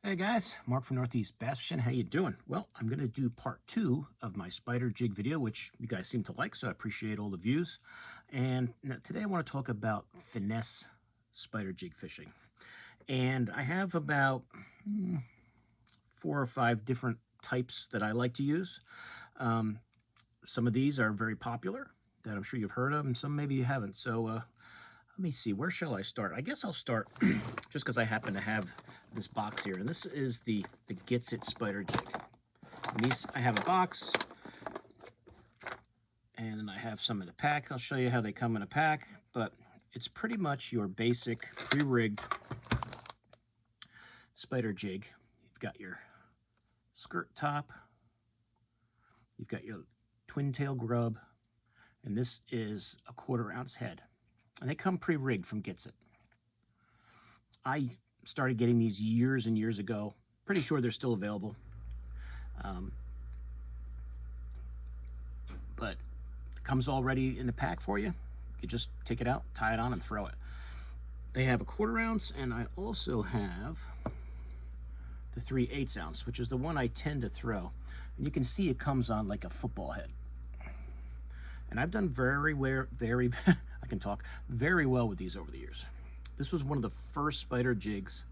Hey guys, Mark from Northeast Bass Fishing. How you doing? Well, I'm going to do part 2 of my spider jig video, which you guys seem to like, so I appreciate all the views. And today I want to talk about finesse spider jig fishing. And I have about 4 or 5 different types that I like to use. Some of these are very popular that I'm sure you've heard of, and some maybe you haven't. So let me see, where shall I start? I guess I'll start just because I happen to have this box here, and this is the Gitzit spider jig. And these, I have a box, and I have some in a pack. I'll show you how they come in a pack, but it's pretty much your basic pre-rigged spider jig. You've got your skirt top, you've got your twin tail grub, and this is a 1/4 ounce head. And they come pre-rigged from Gitzit. I started getting these years and years ago. Pretty sure they're still available. But it comes already in the pack for you. You just take it out, tie it on, and throw it. They have a 1/4 ounce, and I also have the 3/8 ounce, which is the one I tend to throw. And you can see it comes on like a football head. And I've done very well with these over the years. This was one of the first spider jigs,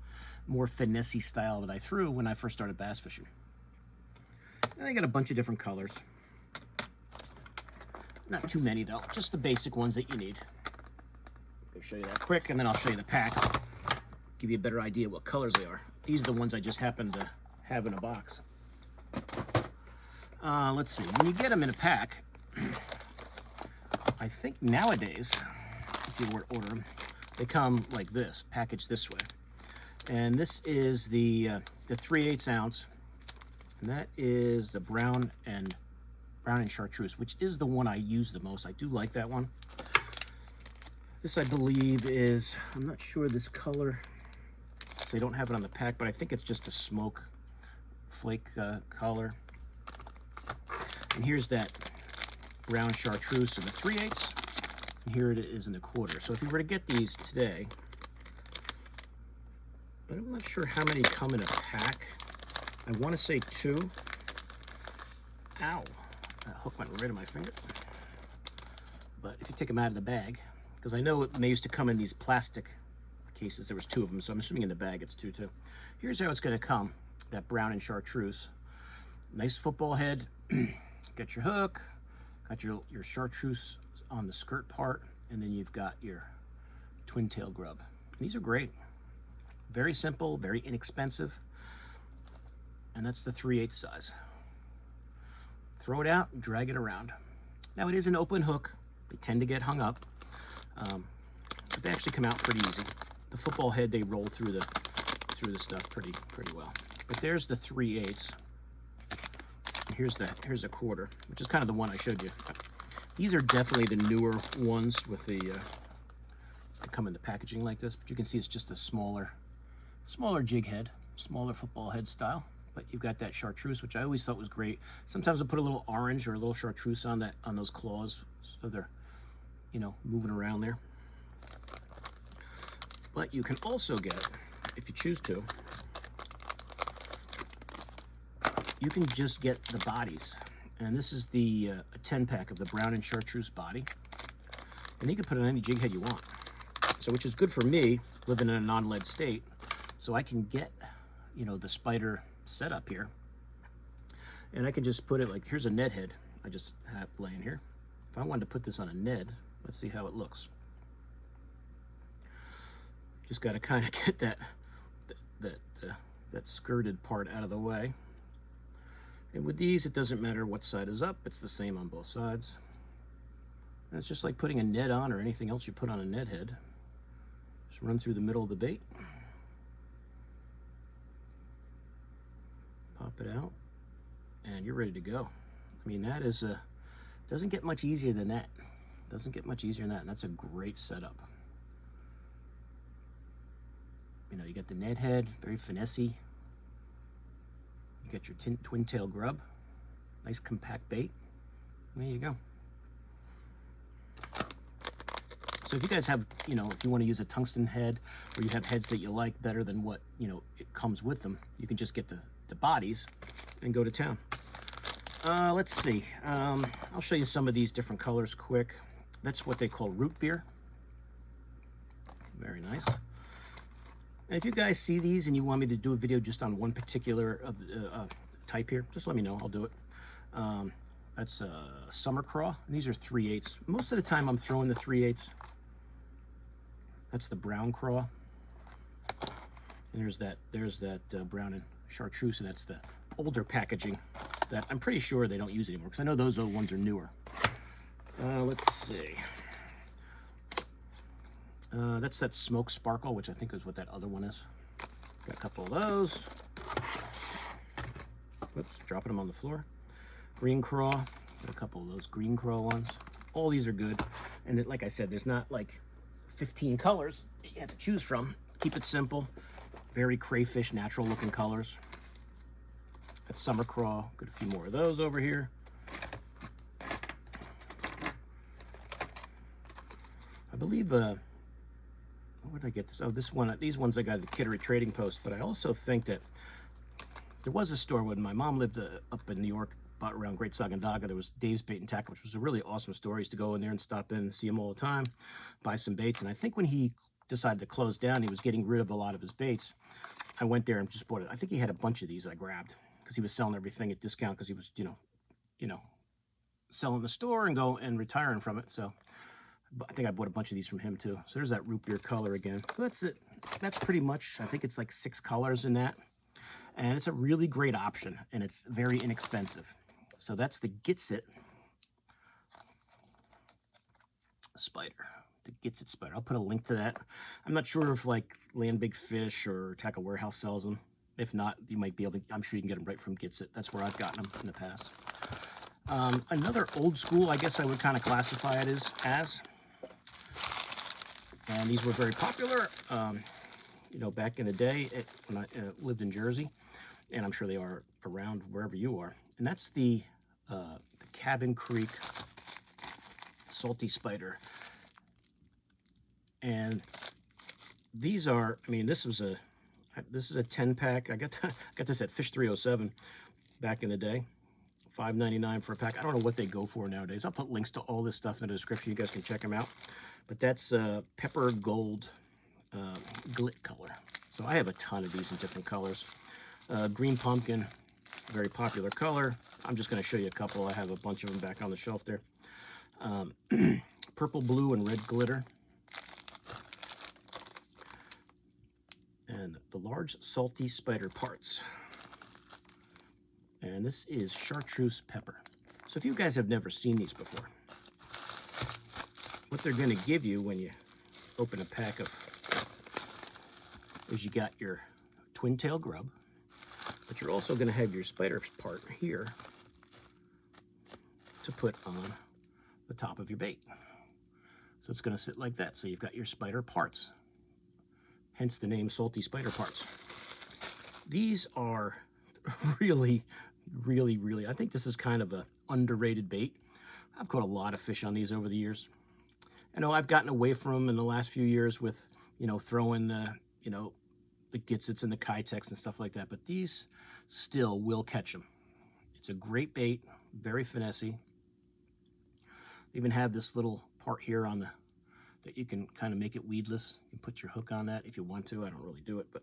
more finesse style, that I threw when I first started bass fishing. And they got a bunch of different colors. Not too many though, just the basic ones that you need. I'll show you that quick, and then I'll show you the packs, give you a better idea what colors they are. These are the ones I just happen to have in a box. Let's see, when you get them in a pack, I think nowadays, if you were to order them, they come like this, packaged this way. And this is the 3/8 ounce, and that is the brown and chartreuse, which is the one I use the most. I do like that one. This, I believe, is, I'm not sure this color, so they don't have it on the pack, but I think it's just a smoke flake color. And here's that brown chartreuse in the 3/8, and here it is in the 1/4. So if you were to get these today, but I'm not sure how many come in a pack. I want to say 2. Ow, that hook went right in my finger. But if you take them out of the bag, because I know they used to come in these plastic cases, there was 2 of them, so I'm assuming in the bag it's 2 too. Here's how it's going to come, that brown and chartreuse. Nice football head. Got your hook, got your chartreuse on the skirt part, and then you've got your twin tail grub. These are great. Very simple, very inexpensive. And that's the 3/8 size. Throw it out and drag it around. Now it is an open hook. They tend to get hung up. But they actually come out pretty easy. The football head, they roll through the stuff pretty well. But there's the 3/8. Here's a 1/4, which is kind of the one I showed you. These are definitely the newer ones with the they come in the packaging like this, but you can see it's just a smaller jig head, smaller football head style. But you've got that chartreuse, which I always thought was great. Sometimes I put a little orange or a little chartreuse on those claws, so they're, moving around there. But you can also get, if you choose to, you can just get the bodies. And this is the a 10-pack of the brown and chartreuse body. And you can put it on any jig head you want. So, which is good for me, living in a non-lead state. So I can get, the spider setup here. And I can just put it like, here's a Ned head I just have laying here. If I wanted to put this on a Ned, let's see how it looks. Just got to kind of get that skirted part out of the way. And with these, it doesn't matter what side is up, it's the same on both sides. And it's just like putting a Ned on or anything else you put on a Ned head. Just run through the middle of the bait. Pop it out, and you're ready to go. I mean, that is doesn't get much easier than that. Doesn't get much easier than that, and that's a great setup. You got the Ned head, very finessey. You got your twin tail grub, nice compact bait. There you go. So if you guys have, you know, if you want to use a tungsten head, or you have heads that you like better than what, you know, it comes with them, you can just get the bodies and go to town. Let's see. I'll show you some of these different colors quick. That's what they call root beer. Very nice. And if you guys see these and you want me to do a video just on one particular type here, just let me know. I'll do it. That's Summer Craw. These are 3/8. Most of the time I'm throwing the 3/8. That's the Brown Craw. And there's that brown and chartreuse, and that's the older packaging that I'm pretty sure they don't use anymore, because I know those old ones are newer. Let's see. That's that Smoke Sparkle, which I think is what that other one is. Got a couple of those. Whoops, dropping them on the floor. Green Craw. Got a couple of those Green Craw ones. All these are good. And like I said, there's not like 15 colors that you have to choose from. Keep it simple. Very crayfish, natural looking colors. That's Summer Craw. Got a few more of those over here. I believe, where did I get this? Oh, these ones I got at the Kittery Trading Post, but I also think that there was a store when my mom lived up in New York, about around Great Sagandaga. There was Dave's Bait and Tackle, which was a really awesome store. I used to go in there and stop in and see him all the time, buy some baits. And I think when he decided to close down, he was getting rid of a lot of his baits. I went there and just bought it. I think he had a bunch of these I grabbed, because he was selling everything at discount, because he was, you know, selling the store and retiring from it. So I think I bought a bunch of these from him too. So there's that root beer color again. So that's it. That's pretty much, I think it's like 6 colors in that. And it's a really great option, and it's very inexpensive. So that's the Gitzit spider. The Gitzit spider. I'll put a link to that. I'm not sure if like Land Big Fish or Tackle Warehouse sells them. If not, you might be able to, I'm sure you can get them right from Gitzit. That's where I've gotten them in the past. Another old school, I guess I would kind of classify it as. And these were very popular, you know, back in the day when I lived in Jersey, and I'm sure they are around wherever you are. And that's the Cabin Creek Salty Spider. And these are, I mean, this is a 10-pack. I got this at Fish 307 back in the day. $5.99 for a pack. I don't know what they go for nowadays. I'll put links to all this stuff in the description. You guys can check them out. But that's pepper gold glit color. So I have a ton of these in different colors. Green pumpkin, very popular color. I'm just going to show you a couple. I have a bunch of them back on the shelf there. Purple, blue, and red glitter. And the large salty spider parts. And this is chartreuse pepper. So if you guys have never seen these before, what they're going to give you when you open a pack of is you got your twin tail grub, but you're also going to have your spider part here to put on the top of your bait. So it's going to sit like that. So you've got your spider parts, hence the name Salty Spider Parts. These are really, I think this is kind of a underrated bait. I've caught a lot of fish on these over the years. I know I've gotten away from them in the last few years with, you know, throwing the, you know, the Gitzits and the Keitechs and stuff like that, but these still will catch them. It's a great bait, very finessey. Even have this little part here on the, that you can kind of make it weedless. You can put your hook on that if you want to. I don't really do it, but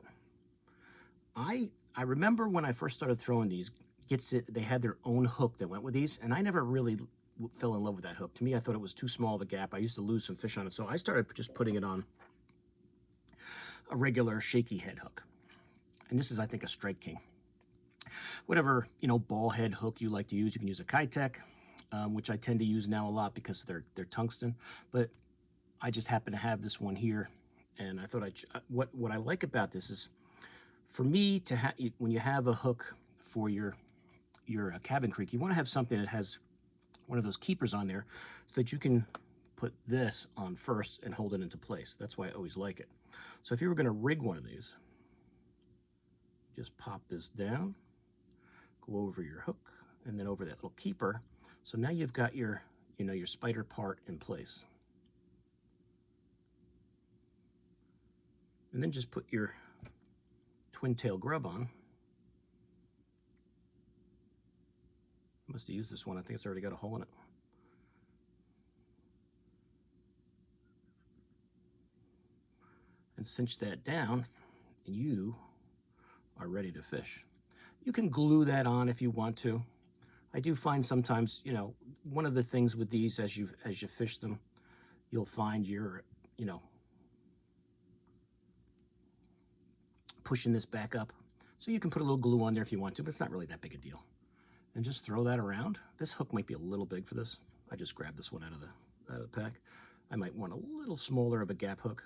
I remember when I first started throwing these Gitzit, they had their own hook that went with these, and I never really fell in love with that hook. To me, I thought it was too small of a gap. I used to lose some fish on it, so I started just putting it on a regular shaky head hook. And this is, I think, a Strike King. Whatever, you know, ball head hook you like to use, you can use a Keitech, which I tend to use now a lot because they're tungsten. But I just happen to have this one here, and I thought what I like about this is, for me to have, when you have a hook for your Cabin Creek, you want to have something that has one of those keepers on there so that you can put this on first and hold it into place. That's why I always like it. So if you were going to rig one of these, just pop this down, go over your hook, and then over that little keeper. So now you've got your, you know, your spider part in place. And then just put your twin tail grub on. I must have used this one. I think it's already got a hole in it. And cinch that down, and you are ready to fish. You can glue that on if you want to. I do find sometimes, you know, one of the things with these as you fish them, you'll find you're, you know, pushing this back up. So you can put a little glue on there if you want to, but it's not really that big a deal. And just throw that around. This hook might be a little big for this. I just grabbed this one out of the pack. I might want a little smaller of a gap hook,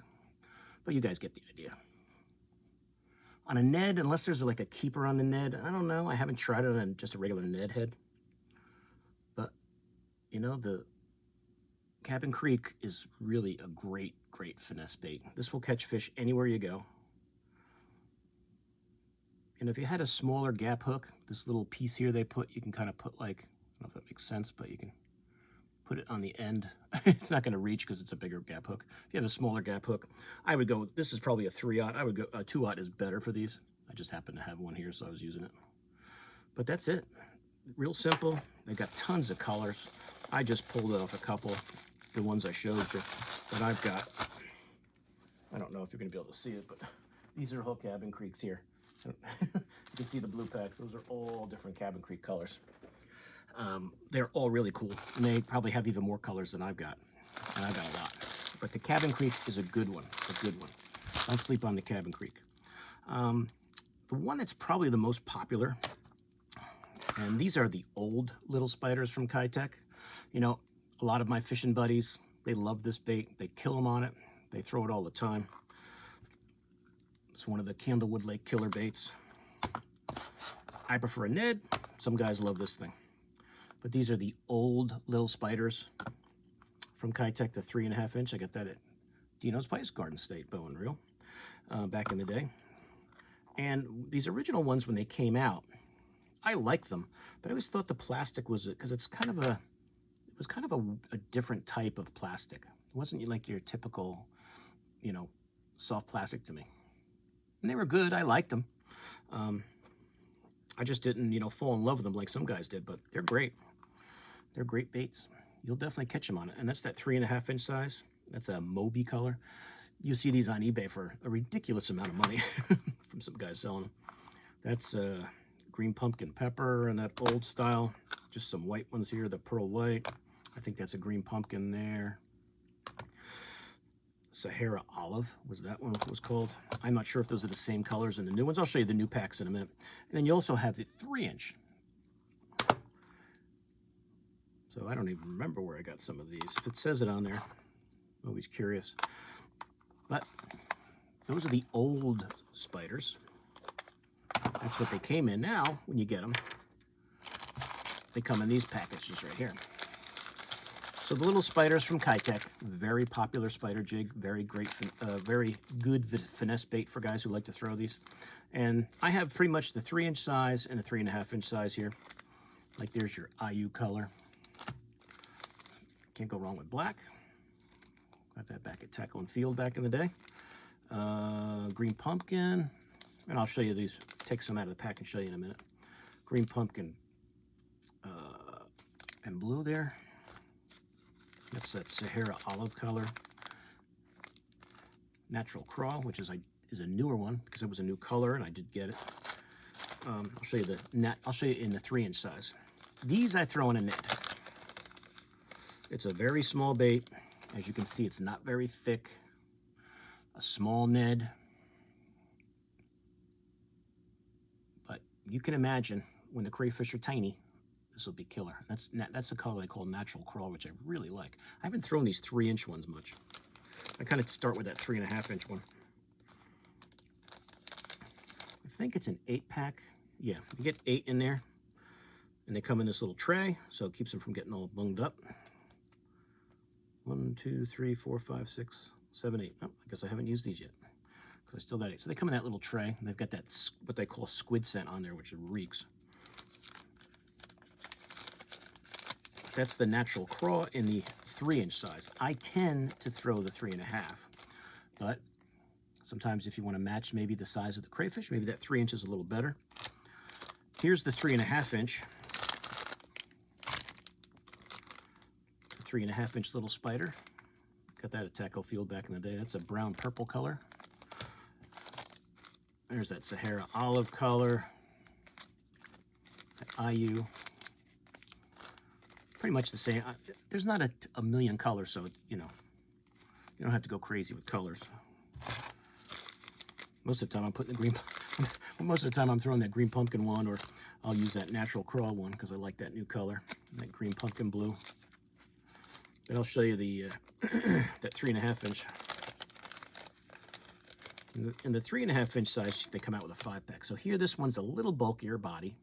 but you guys get the idea. On a Ned, unless there's like a keeper on the Ned, I don't know. I haven't tried it on just a regular Ned head. But, you know, the Cabin Creek is really a great, great finesse bait. This will catch fish anywhere you go. And if you had a smaller gap hook, this little piece here they put, you can kind of put like, I don't know if that makes sense, but you can put it on the end. It's not going to reach because it's a bigger gap hook. If you have a smaller gap hook, I would go, this is probably a 3/0. I would go, a 2/0 is better for these. I just happen to have one here, so I was using it. But that's it. Real simple. They got tons of colors. I just pulled off a couple, the ones I showed you that I've got. I don't know if you're going to be able to see it, but these are whole Cabin Creeks here. You can see the blue packs. Those are all different Cabin Creek colors. They're all really cool, and they probably have even more colors than I've got, and I've got a lot. But the Cabin Creek is a good one, Don't sleep on the Cabin Creek. The one that's probably the most popular, and these are the old little spiders from Keitech. You know, a lot of my fishing buddies, they love this bait. They kill them on it. They throw it all the time. It's one of the Candlewood Lake killer baits. I prefer a Ned. Some guys love this thing. But these are the old little spiders from Keitech, the 3.5 inch. I got that at Dino's Place, Garden State Bow and Reel, back in the day. And these original ones, when they came out, I liked them, but I always thought the plastic was, because it's kind of a, it was kind of a different type of plastic. It wasn't like your typical, you know, soft plastic to me. And they were good. I liked them. I just didn't, you know, fall in love with them like some guys did, but they're great. They're great baits. You'll definitely catch them on it. And that's that 3.5 inch size. That's a Moby color. You see these on eBay for a ridiculous amount of money from some guys selling them. That's green pumpkin pepper and that old style. Just some white ones here, the pearl white. I think that's a green pumpkin there. Sahara Olive was that one was called. I'm not sure if those are the same colors in the new ones. I'll show you the new packs in a minute. And then you also have the 3 inch. So I don't even remember where I got some of these. If it says it on there, I'm always curious. But those are the old spiders. That's what they came in. Now, when you get them, they come in these packages right here. So the little spiders from Keitech, very popular spider jig, very great, very good finesse bait for guys who like to throw these. And I have pretty much the 3 inch size and the 3.5 inch size here. Like there's your IU color. Can't go wrong with black. Got that back at Tackle and Field back in the day. Green pumpkin, and I'll show you these. Take some out of the pack and show you in a minute. Green pumpkin and blue there. That's that Sahara Olive color. Natural Crawl, which is a newer one because it was a new color and I did get it. I'll show you I'll show you in the 3 inch size. These I throw in a net. It's a very small bait. As you can see, it's not very thick. A small Ned. But you can imagine when the crayfish are tiny, this will be killer. That's a color they call Natural Crawl, which I really like. I haven't thrown these 3 inch ones much. I kind of start with that 3.5 inch one. I think it's an 8-pack. Yeah, you get 8 in there. And they come in this little tray, so it keeps them from getting all bunged up. 1, 2, 3, 4, 5, 6, 7, 8. Oh, I guess I haven't used these yet because I still got 8. So they come in that little tray, and they've got that, what they call squid scent on there, which reeks. That's the Natural Crawl in the 3 inch size. I tend to throw the 3.5, but Sometimes if you want to match maybe the size of the crayfish, maybe that 3 inch is a little better. Here's the 3.5 inch. 3.5 inch little spider. Got that at Tackle Field back in the day. That's a brown purple color. There's that Sahara olive color. That IU. Pretty much the same. There's not a million colors, so you know, you don't have to go crazy with colors. Most of the time I'm putting the green, most of the time I'm throwing that green pumpkin one, or I'll use that natural crawl one because I like that new color, that green pumpkin blue. But I'll show you the that 3.5 inch. In the 3.5 inch size, they come out with a 5-pack. So here, this one's a little bulkier body.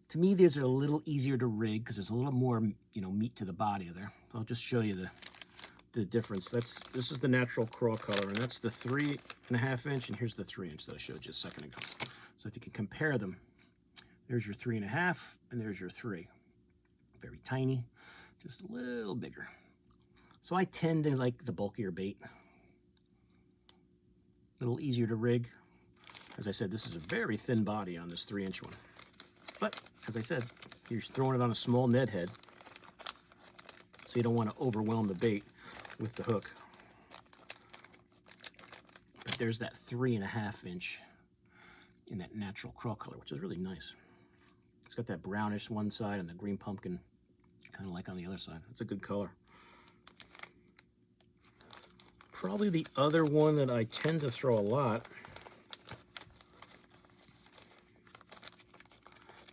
To me, these are a little easier to rig because there's a little more, you know, meat to the body there. So I'll just show you the difference. This is the natural crawl color, and that's the 3.5 inch, and here's the 3 inch that I showed you a second ago. So if you can compare them, there's your 3.5, and there's your 3. Very tiny, just a little bigger. So I tend to like the bulkier bait. A little easier to rig. As I said, this is a very thin body on this 3 inch one. But as I said, you're throwing it on a small Ned head, so you don't want to overwhelm the bait with the hook. But there's that 3.5 inch in that natural crawl color, which is really nice. It's got that brownish one side and the green pumpkin kind of like on the other side. It's a good color. Probably the other one that I tend to throw a lot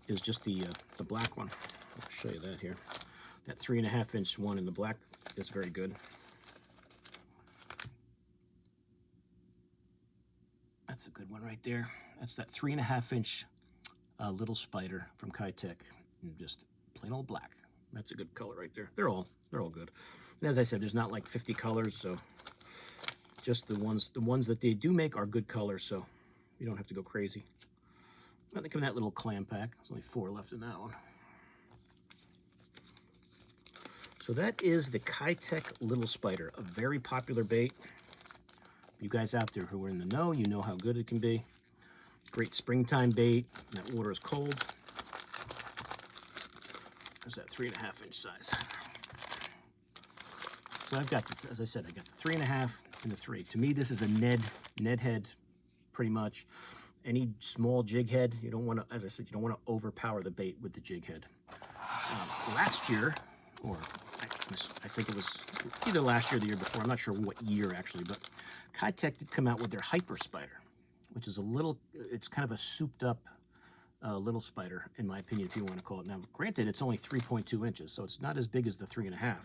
is just the black one. I'll show you that here. That 3.5 inch one in the black is very good. That's a good one right there. That's that 3.5 inch little spider from Keitech, and just plain old black. That's a good color right there. They're all good. And as I said, there's not like 50 colors, so just the ones that they do make are good colors, so you don't have to go crazy. But they come in that little clam pack. There's only 4 left in that one. So that is the Keitech Little Spider, a very popular bait. You guys out there who are in the know, you know how good it can be. Great springtime bait. That water is cold. There's that 3.5 inch size. So I've got, as I said, I got the 3.5 and the 3. To me, this is a Ned head, pretty much. Any small jig head, you don't want to, as I said, you don't want to overpower the bait with the jig head. Last year, or I think it was either last year or the year before, I'm not sure what year actually, but Keitech did come out with their Hyper Spider, which is a little, it's kind of a souped up little spider, in my opinion, if you want to call it. Now, granted, it's only 3.2 inches, so it's not as big as the 3.5.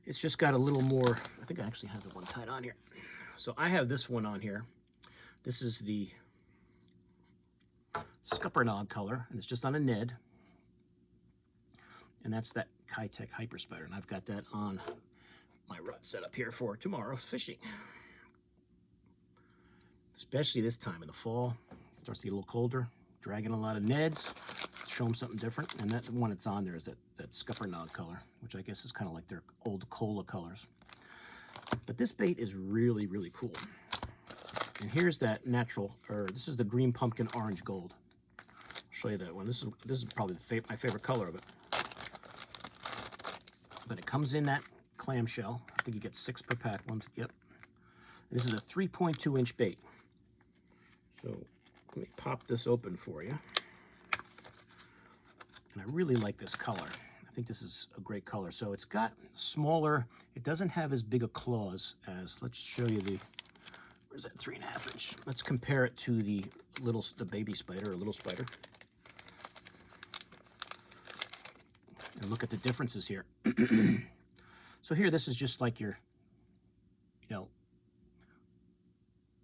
It's just got a little more, I think I actually have the one tied on here. So I have this one on here. This is the Scuppernong color, and it's just on a Ned. And that's that Keitech Hyper Spider, and I've got that on my rod set up here for tomorrow's fishing. Especially this time in the fall, it starts to get a little colder, dragging a lot of Neds, show them something different. And that one that's on there is that Scuppernong color, which I guess is kind of like their old cola colors. But this bait is really, really cool. And here's that natural, or this is the green pumpkin orange gold. I'll show you that one. This is probably my favorite color of it. But it comes in that clamshell. I think you get 6 per pack. Yep. This is a 3.2 inch bait. So let me pop this open for you. And I really like this color. I think this is a great color. So it's got smaller, it doesn't have as big a claws as, let's show you the, where's that 3.5 inch? Let's compare it to the baby spider or little spider. And look at the differences here. So here, this is just like your, you know,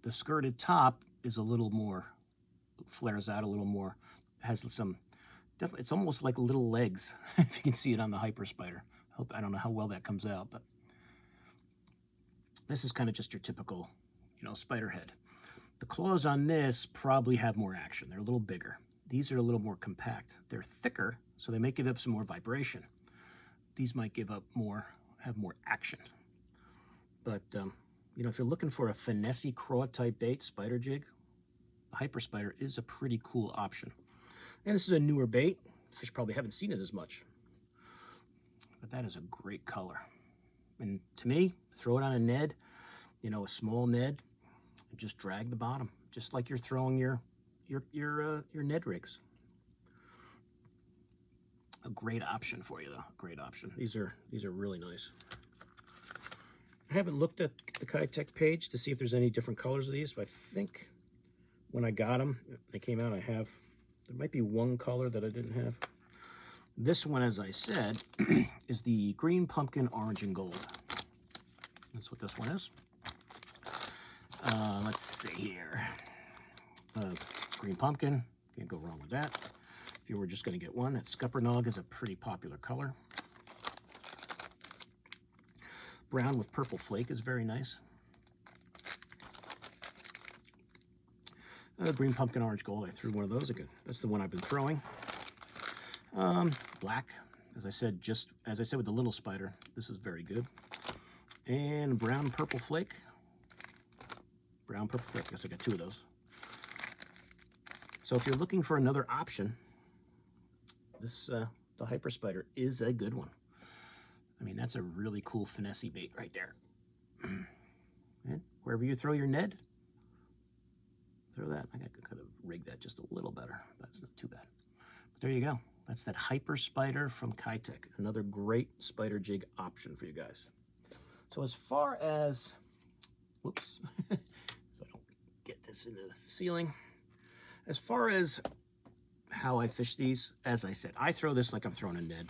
the skirted top is a little more, flares out a little more, has some, definitely, it's almost like little legs, if you can see it on the Hyper Spider. I don't know how well that comes out, but this is kind of just your typical, you know, spider head. The claws on this probably have more action. They're a little bigger. These are a little more compact. They're thicker, so they may give up some more vibration. These might give up more, have more action. But You know, if you're looking for a finesse craw type bait spider jig, the Hyper Spider is a pretty cool option. And this is a newer bait. Fish probably haven't seen it as much. But that is a great color. And to me, throw it on a Ned, you know, a small Ned, and just drag the bottom, just like you're throwing your Ned rigs. A great option for you, though. Great option. These are really nice. I haven't looked at the Keitech page to see if there's any different colors of these, but I think when I got them, they came out, there might be one color that I didn't have. This one, as I said, is the green pumpkin, orange, and gold. That's what this one is. Let's see here. Green pumpkin, can't go wrong with that. If you were just going to get one, that Scuppernong is a pretty popular color. Brown with purple flake is very nice. Green pumpkin, orange, gold. I threw one of those again. That's the one I've been throwing. Black, as I said with the little spider, this is very good. And brown purple flake. Brown purple flake. I guess I got two of those. So if you're looking for another option, this the Hyper Spider is a good one. I mean, that's a really cool finesse bait right there. And wherever you throw your Ned, throw that. I could have rigged that just a little better, but it's not too bad. But there you go. That's that Hyper Spider from Keitech. Another great spider jig option for you guys. So as far as, whoops, so I don't get this into the ceiling. As far as how I fish these, as I said, I throw this like I'm throwing a Ned.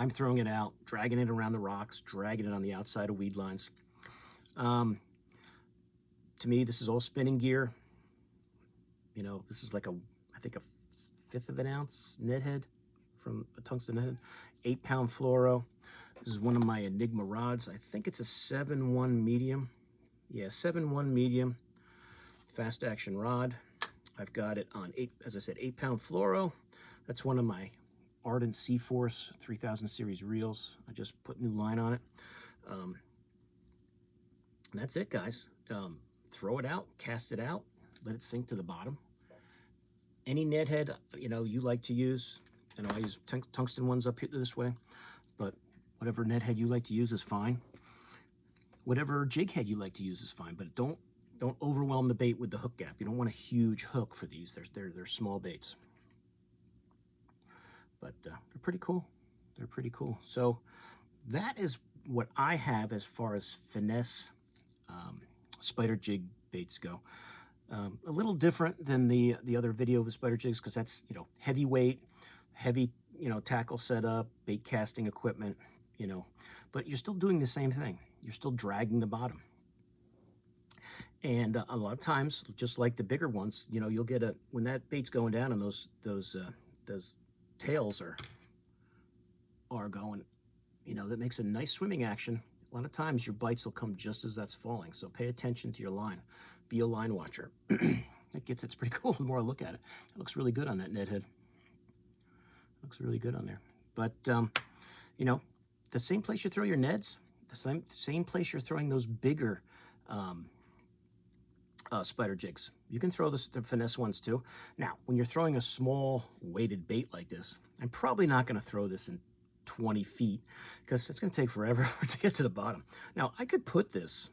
I'm throwing it out, dragging it around the rocks, dragging it on the outside of weed lines. To me, this is all spinning gear. You know, this is like I think a 1/5 of an ounce Ned head from a tungsten Ned head. 8-pound fluoro. This is one of my Enigma rods. I think it's a 7-1 medium. Yeah, 7-1 medium fast action rod. I've got it on 8-pound fluoro. That's one of my Ardent Sea-Force 3000 series reels. I just put new line on it. And that's it, guys. Throw it out, cast it out, let it sink to the bottom. Any Ned head, you know, you like to use. I know I use tungsten ones up here this way, but whatever Ned head you like to use is fine. Whatever jig head you like to use is fine, but don't overwhelm the bait with the hook gap. You don't want a huge hook for these. They're small baits. But they're pretty cool. They're pretty cool. So that is what I have as far as finesse spider jig baits go. A little different than the other video of the spider jigs, because that's, you know, heavyweight, heavy, you know, tackle setup, bait casting equipment, you know, but you're still doing the same thing. You're still dragging the bottom. And a lot of times, just like the bigger ones, you know, you'll get when that bait's going down and those tails are going, you know, that makes a nice swimming action. A lot of times your bites will come just as that's falling. So pay attention to your line. Be a line watcher. It's pretty cool the more I look at it. It looks really good on that Ned head. Looks really good on there. But, you know, the same place you throw your Neds, the same place you're throwing those bigger spider jigs. You can throw the finesse ones too. Now, when you're throwing a small weighted bait like this, I'm probably not going to throw this in 20 feet because it's going to take forever to get to the bottom. Now, I could put this,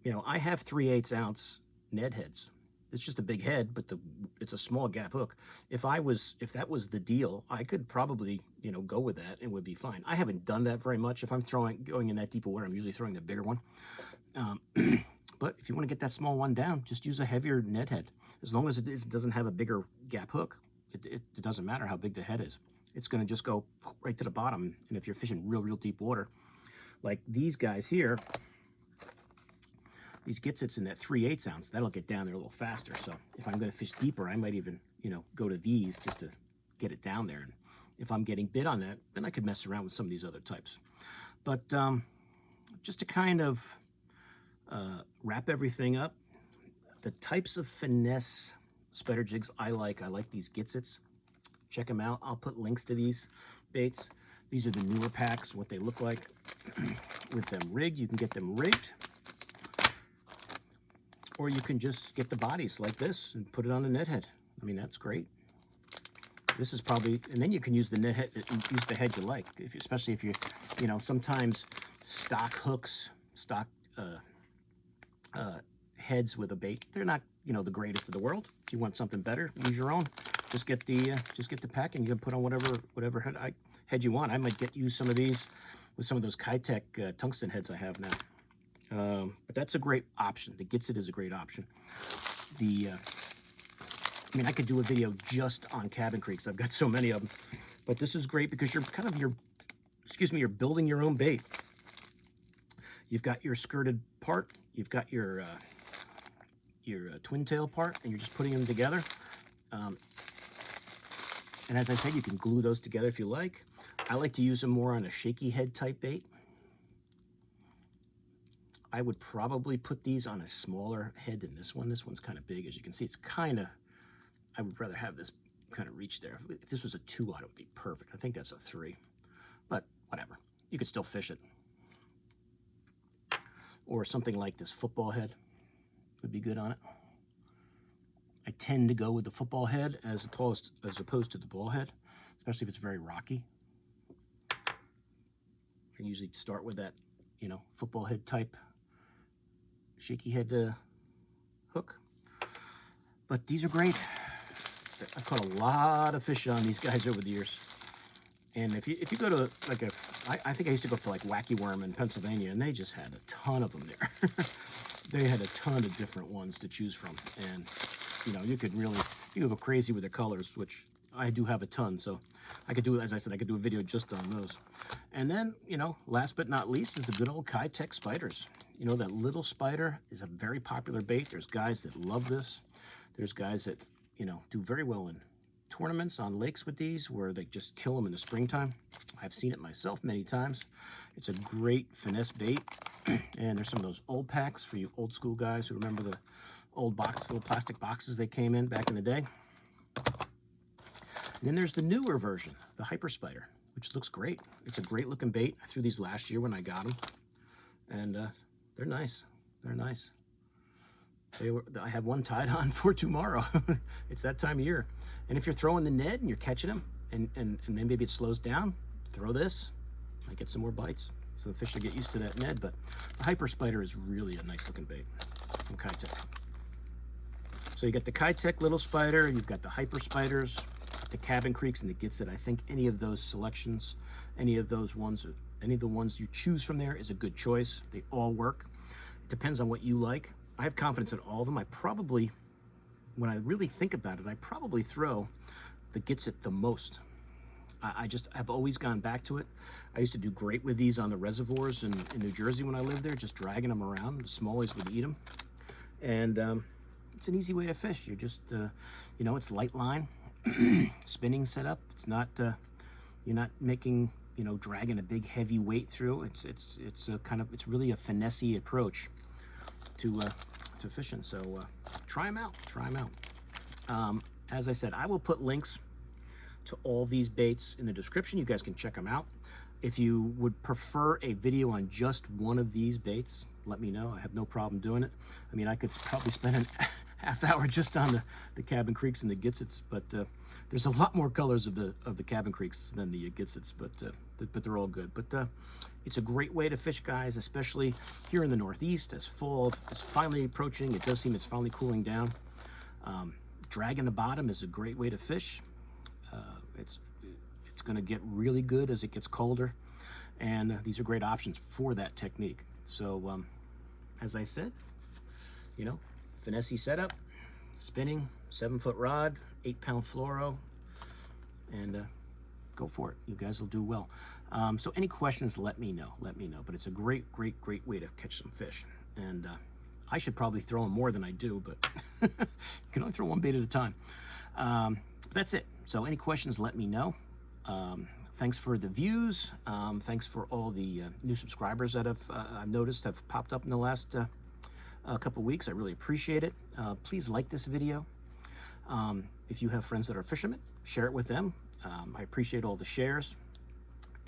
you know, I have 3/8 ounce Ned heads. It's just a big head, but it's a small gap hook. If that was the deal, I could probably, you know, go with that and would be fine. I haven't done that very much. If I'm going in that deep of water, I'm usually throwing the bigger one. But if you want to get that small one down, just use a heavier Ned head. As long as it doesn't have a bigger gap hook, it doesn't matter how big the head is. It's going to just go right to the bottom. And if you're fishing real deep water, like these guys here, these Gitzits in that 3/8 ounce, that'll get down there a little faster. So if I'm going to fish deeper, I might even, you know, go to these just to get it down there. And if I'm getting bit on that, then I could mess around with some of these other types. But just to kind of wrap everything up, the types of finesse spider jigs I like these Gitzits. Check them out. I'll put links to these baits. These are the newer packs, what they look like with them rigged. You can get them rigged, or you can just get the bodies like this and put it on the net head. I mean, that's great. This is probably, and then you can use the net head, use the head you like, especially if you, sometimes stock hooks, stock heads with a bait, they're not, the greatest of the world. If you want something better, use your own. Just get the pack, and you can put on whatever head you want. I might use some of these with some of those Keitech tungsten heads I have now. But that's a great option. The Gitzit is a great option. I could do a video just on cabin creeks. I've got so many of them. But this is great because you're building your own bait. You've got your skirted part, you've got your twin tail part, and you're just putting them together. And as I said, you can glue those together if you like. I like to use them more on a shaky head type bait. I would probably put these on a smaller head than this one. This one's kind of big. As you can see, it's kind of, I would rather have this kind of reach there. If this was a 2-aught, it would be perfect. I think that's a 3, but whatever. You could still fish it. Or something like this football head would be good on it. I tend to go with the football head as opposed to the ball head, especially if it's very rocky. I usually start with that, football head type shaky head hook. But these are great. I've caught a lot of fish on these guys over the years. And if you go to I think I used to go to like Wacky Worm in Pennsylvania, and they just had a ton of them there. They had a ton of different ones to choose from, and you could go crazy with the colors, which I do have a ton. So I could do, as I said, I could do a video just on those. And then last but not least is the good old Keitech spiders. That little spider is a very popular bait. There's guys that love this. There's guys that do very well in tournaments on lakes with these, where they just kill them in the springtime. I've seen it myself many times. It's a great finesse bait. And there's some of those old packs for you old school guys who remember the old little plastic boxes they came in back in the day. And then there's the newer version, the Hyper Spider, which looks great. It's a great looking bait. I threw these last year when I got them, and they're nice. They're nice. I have one tied on for tomorrow. It's that time of year. And if you're throwing the Ned and you're catching them, and then maybe it slows down, throw this. Might get some more bites. So the fish will get used to that Ned. But the Hyper Spider is really a nice looking bait from Keitech. So you got the Keitech little spider, you've got the Hyper Spiders, the Cabin Creeks, and the Gitzit. I think any of those selections, any of the ones you choose from there is a good choice. They all work. It depends on what you like. I have confidence in all of them. I probably, when I really think about it, I probably throw the Gitzit the most. I've always gone back to it. I used to do great with these on the reservoirs in New Jersey when I lived there, just dragging them around. The smallies would eat them. And it's an easy way to fish. You're just, it's light line, spinning setup. It's not, you're not making, dragging a big heavy weight through. It's really a finesse-y approach to fishing. So try them out. As I said, I will put links to all these baits in the description. You guys can check them out. If you would prefer a video on just one of these baits, let me know. I have no problem doing it. I mean, I could probably spend a half hour just on the Cabin Creeks and the Gitzits, but there's a lot more colors of the Cabin Creeks than the Gitzits, but they're all good. But it's a great way to fish, guys, especially here in the Northeast as fall is finally approaching. It does seem it's finally cooling down. Dragging the bottom is a great way to fish. It's going to get really good as it gets colder, and these are great options for that technique. So as I said, finesse setup, spinning, 7-foot rod, 8-pound fluoro, and go for it. You guys will do well. So any questions, let me know. But it's a great way to catch some fish. And I should probably throw them more than I do, but you can only throw one bait at a time. But that's it. So any questions, let me know. Thanks for the views. Thanks for all the new subscribers that I've noticed have popped up in the last couple weeks. I really appreciate it. Please like this video. If you have friends that are fishermen, share it with them. I appreciate all the shares.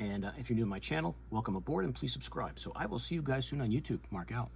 And if you're new to my channel, welcome aboard and please subscribe. So I will see you guys soon on YouTube. Mark out.